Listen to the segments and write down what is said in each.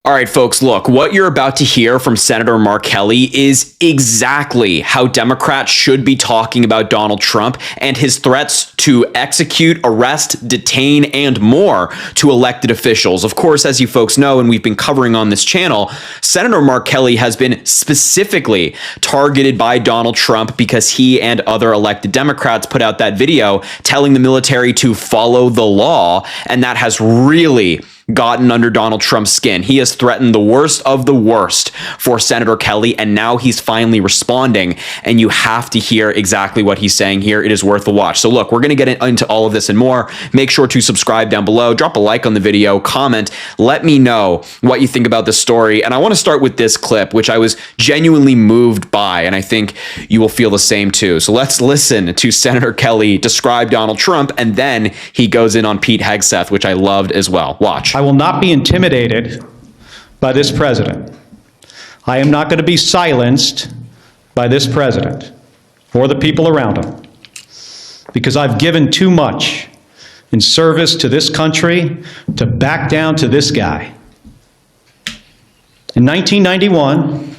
All right, folks, look, what you're about to hear from Senator Mark Kelly is exactly how Democrats should be talking about Donald Trump and his threats to execute, arrest, detain, and more to elected officials. Of course, as you folks know, and we've been covering on this channel, Senator Mark Kelly has been specifically targeted by Donald Trump because he and other elected Democrats put out that video telling the military to follow the law, and that has really gotten under Donald Trump's skin. He has threatened the worst of the worst for Senator Kelly, and now he's finally responding, and you have to hear exactly what he's saying here. It is worth a watch. So look, we're going to get into all of this and more. Make sure to subscribe down below, drop a like on the video, comment, let me know what you think about this story. And I want to start with this clip, which I was genuinely moved by, and I think you will feel the same too. So let's listen to Senator Kelly describe Donald Trump, and then he goes in on Pete Hegseth, which I loved as well. Watch. I will not be intimidated by this president. I am not going to be silenced by this president or the people around him, because I've given too much in service to this country to back down to this guy. In 1991,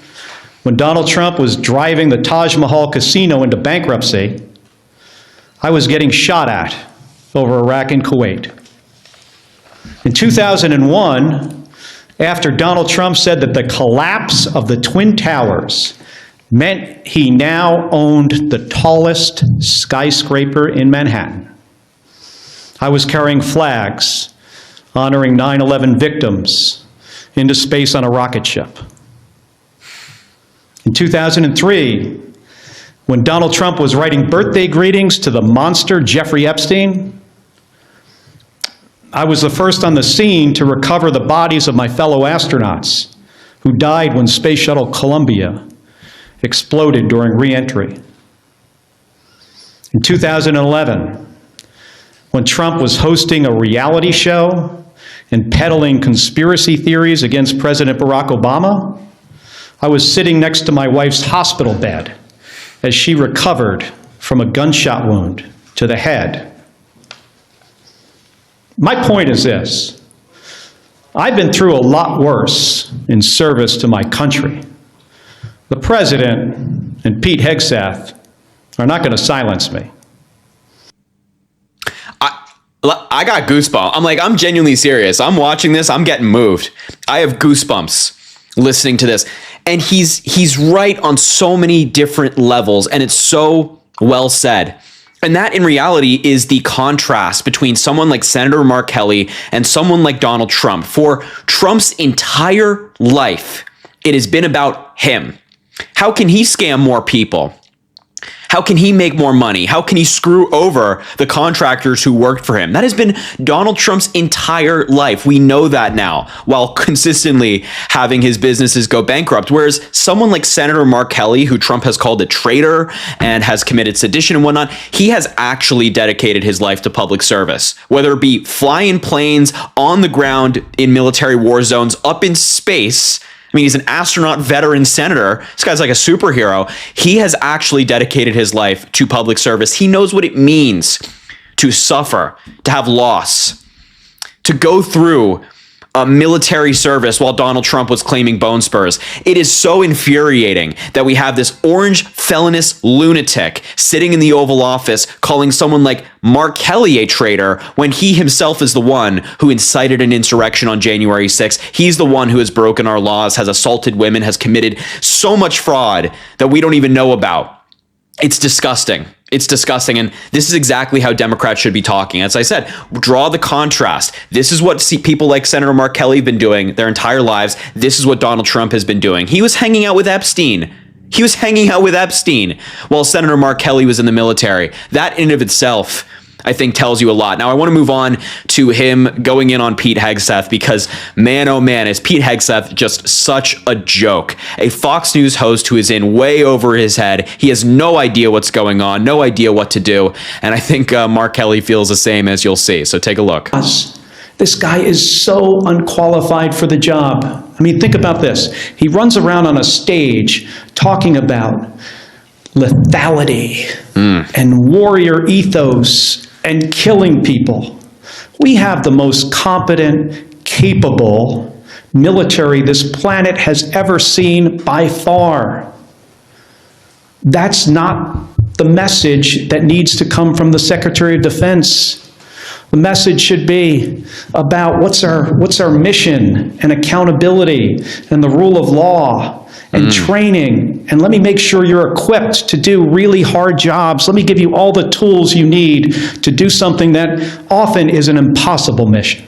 when Donald Trump was driving the Taj Mahal casino into bankruptcy, I was getting shot at over Iraq and Kuwait. In 2001, after Donald Trump said that the collapse of the Twin Towers meant he now owned the tallest skyscraper in Manhattan, I was carrying flags honoring 9/11 victims into space on a rocket ship. In 2003, when Donald Trump was writing birthday greetings to the monster Jeffrey Epstein, I was the first on the scene to recover the bodies of my fellow astronauts who died when Space Shuttle Columbia exploded during re-entry. In 2011, when Trump was hosting a reality show and peddling conspiracy theories against President Barack Obama, I was sitting next to my wife's hospital bed as she recovered from a gunshot wound to the head. My point is this: I've been through a lot worse in service to my country. The president and Pete Hegseth are not going to silence me. I got goosebumps. I'm genuinely serious. I'm watching this. I'm getting moved. I have goosebumps listening to this. And he's right on so many different levels, and it's so well said. And that, in reality, is the contrast between someone like Senator Mark Kelly and someone like Donald Trump. For Trump's entire life, it has been about him. How can he scam more people? How can he make more money? How can he screw over the contractors who worked for him? That has been Donald Trump's entire life. We know that now, while consistently having his businesses go bankrupt. Whereas someone like Senator Mark Kelly, who Trump has called a traitor and has committed sedition and whatnot, he has actually dedicated his life to public service, whether it be flying planes on the ground in military war zones, up in space. I mean, he's an astronaut, veteran senator. This guy's like a superhero. He has actually dedicated his life to public service. He knows what it means to suffer, to have loss, to go through a military service while Donald Trump was claiming bone spurs. It is so infuriating that we have this orange felonious lunatic sitting in the Oval Office calling someone like Mark Kelly a traitor when he himself is the one who incited an insurrection on January 6th. He's the one who has broken our laws, has assaulted women, has committed so much fraud that we don't even know about. It's disgusting. It's disgusting. And this is exactly how Democrats should be talking. As I said, draw the contrast. This is what people like Senator Mark Kelly have been doing their entire lives. This is what Donald Trump has been doing. He was hanging out with Epstein. He was hanging out with Epstein while Senator Mark Kelly was in the military. That in and of itself, I think, tells you a lot. Now, I want to move on to him going in on Pete Hegseth because, man, oh man, is Pete Hegseth just such a joke. A Fox News host who is in way over his head. He has no idea what's going on, no idea what to do. And I think Mark Kelly feels the same, as you'll see. So take a look. This guy is so unqualified for the job. I mean, think about this. He runs around on a stage talking about lethality and warrior ethos and killing people. We have the most competent, capable, military this planet has ever seen by far. That's not the message that needs to come from the Secretary of Defense. The message should be about what's our mission and accountability and the rule of law and training. And let me make sure you're equipped to do really hard jobs. Let me give you all the tools you need to do something that often is an impossible mission.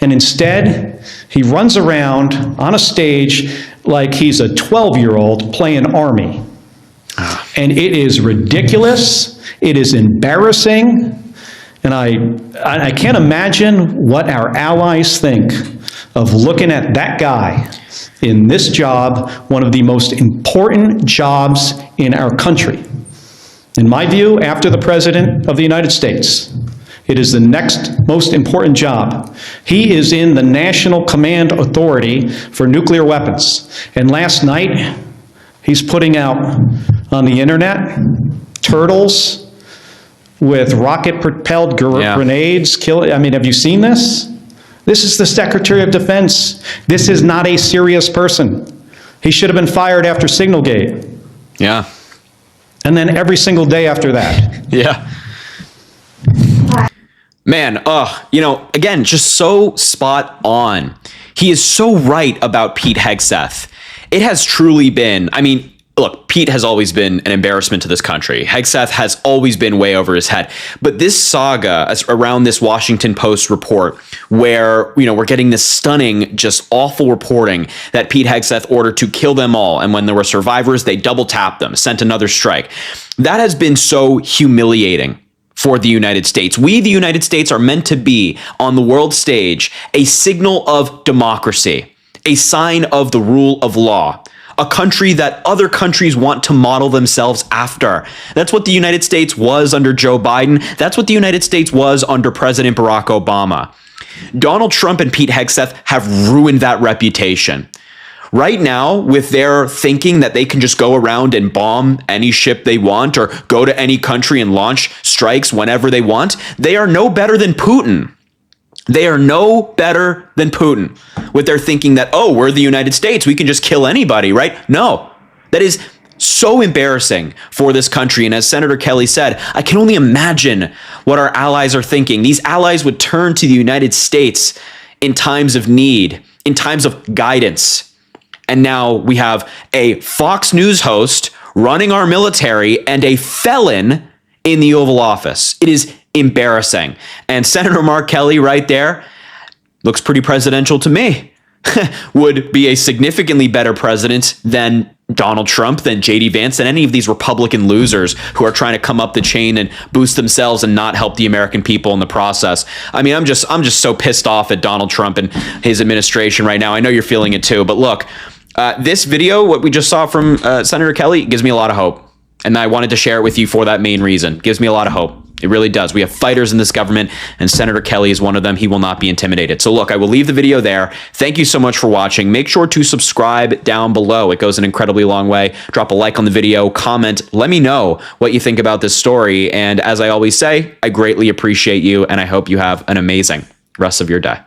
And instead, he runs around on a stage like he's a 12-year-old playing Army. And it is ridiculous. It is embarrassing. And I can't imagine what our allies think of looking at that guy in this job, one of the most important jobs in our country. In my view, after the President of the United States, it is the next most important job. He is in the National Command Authority for Nuclear Weapons. And last night, he's putting out on the internet turtles with rocket-propelled grenades. Have you seen this? This is the Secretary of Defense. This is not a serious person. He should have been fired after Signalgate. Yeah. And then every single day after that. Yeah. Man, again, just so spot on. He is so right about Pete Hegseth. It has truly been, look, Pete has always been an embarrassment to this country. Hegseth has always been way over his head. But this saga around this Washington Post report where, we're getting this stunning, just awful reporting that Pete Hegseth ordered to kill them all. And when there were survivors, they double tapped them, sent another strike. That has been so humiliating for the United States. We, the United States, are meant to be on the world stage a signal of democracy, a sign of the rule of law. A country that other countries want to model themselves after. That's what the United States was under Joe Biden. That's what the United States was under President Barack Obama. Donald Trump and Pete Hegseth have ruined that reputation. Right now, with their thinking that they can just go around and bomb any ship they want or go to any country and launch strikes whenever they want, they are no better than Putin. They are no better than Putin with their thinking that, we're the United States, we can just kill anybody, right? No, that is so embarrassing for this country. And as Senator Kelly said, I can only imagine what our allies are thinking. These allies would turn to the United States in times of need, in times of guidance. And now we have a Fox News host running our military and a felon in the Oval Office. It is embarrassing. And Senator Mark Kelly right there looks pretty presidential to me. Would be a significantly better president than Donald Trump, than J.D. Vance, than any of these Republican losers who are trying to come up the chain and boost themselves and not help the American people in the process. I'm just so pissed off at Donald Trump and his administration right now. I know you're feeling it too, but look, this video, what we just saw from Senator Kelly, gives me a lot of hope. And I wanted to share it with you for that main reason. It gives me a lot of hope. It really does. We have fighters in this government, and Senator Kelly is one of them. He will not be intimidated. So look, I will leave the video there. Thank you so much for watching. Make sure to subscribe down below. It goes an incredibly long way. Drop a like on the video, comment. Let me know what you think about this story. And as I always say, I greatly appreciate you, and I hope you have an amazing rest of your day.